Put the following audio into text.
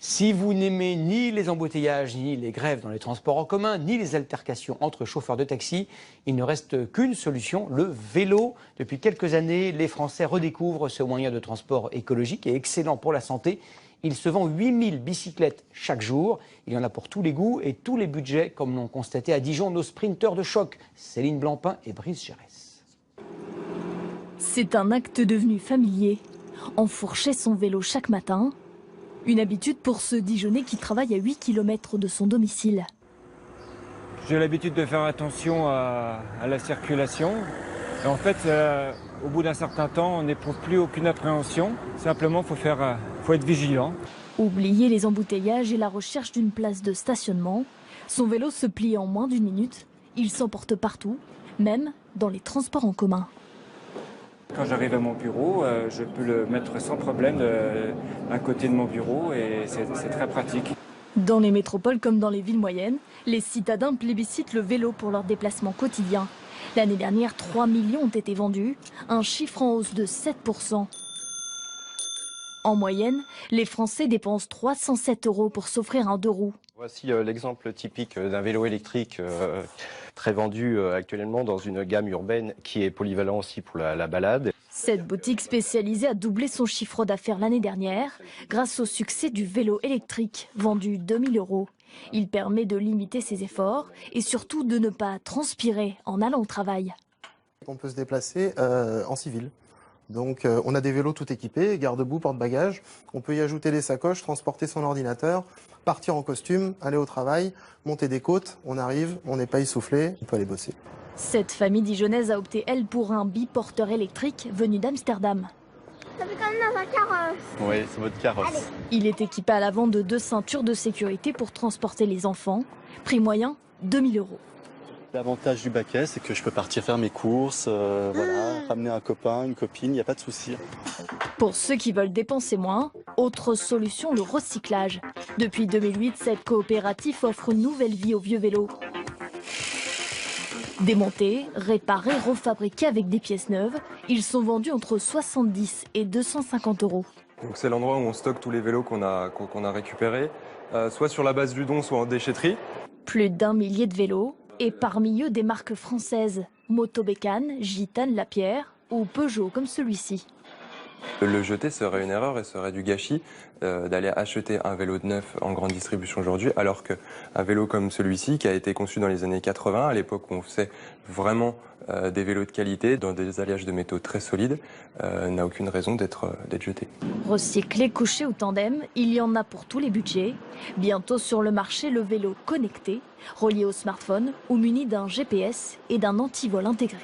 Si vous n'aimez ni les embouteillages, ni les grèves dans les transports en commun, ni les altercations entre chauffeurs de taxi, il ne reste qu'une solution, le vélo. Depuis quelques années, les Français redécouvrent ce moyen de transport écologique et excellent pour la santé. Il se vend 8000 bicyclettes chaque jour. Il y en a pour tous les goûts et tous les budgets, comme l'ont constaté à Dijon nos sprinteurs de choc, Céline Blancpain et Brice Gérès. C'est un acte devenu familier. Enfourcher son vélo chaque matin, une habitude pour ce Dijonnais qui travaille à 8 km de son domicile. J'ai l'habitude de faire attention à la circulation. Et en fait, au bout d'un certain temps, on n'éprouve plus aucune appréhension. Simplement, faut être vigilant. Oublier les embouteillages et la recherche d'une place de stationnement. Son vélo se plie en moins d'une minute. Il s'emporte partout, même dans les transports en commun. Quand j'arrive à mon bureau, je peux le mettre sans problème à côté de mon bureau et c'est très pratique. Dans les métropoles comme dans les villes moyennes, les citadins plébiscitent le vélo pour leurs déplacements quotidiens. L'année dernière, 3 millions ont été vendus, un chiffre en hausse de 7%. En moyenne, les Français dépensent 307 € pour s'offrir un 2 roues. Voici l'exemple typique d'un vélo électrique très vendu actuellement dans une gamme urbaine qui est polyvalent aussi pour la balade. Cette boutique spécialisée a doublé son chiffre d'affaires l'année dernière grâce au succès du vélo électrique vendu 2000 €. Il permet de limiter ses efforts et surtout de ne pas transpirer en allant au travail. On peut se déplacer en civil. Donc on a des vélos tout équipés, garde-boue, porte-bagages. On peut y ajouter des sacoches, transporter son ordinateur, partir en costume, aller au travail, monter des côtes. On arrive, on n'est pas essoufflé, on peut aller bosser. Cette famille dijonnaise a opté, elle, pour un biporteur électrique venu d'Amsterdam. Ça fait quand même dans un carrosse. Oui, c'est votre carrosse. Allez. Il est équipé à l'avant de 2 ceintures de sécurité pour transporter les enfants. Prix moyen, 2000 €. L'avantage du baquet, c'est que je peux partir faire mes courses, ramener un copain, une copine, il n'y a pas de souci. Pour ceux qui veulent dépenser moins, autre solution, le recyclage. Depuis 2008, cette coopérative offre une nouvelle vie aux vieux vélos. Démontés, réparés, refabriqués avec des pièces neuves, ils sont vendus entre 70 et 250 €. Donc c'est l'endroit où on stocke tous les vélos qu'on a récupérés, soit sur la base du don, soit en déchetterie. Plus d'1 millier de vélos, et parmi eux des marques françaises, Motobécane, Gitane, Lapierre ou Peugeot comme celui-ci. Le jeter serait une erreur et serait du gâchis d'aller acheter un vélo de neuf en grande distribution aujourd'hui, alors qu'un vélo comme celui-ci, qui a été conçu dans les années 80, à l'époque où on faisait vraiment des vélos de qualité, dans des alliages de métaux très solides, n'a aucune raison d'être jeté. Recyclé, couché ou tandem, il y en a pour tous les budgets. Bientôt sur le marché, le vélo connecté, relié au smartphone ou muni d'un GPS et d'un antivol intégré.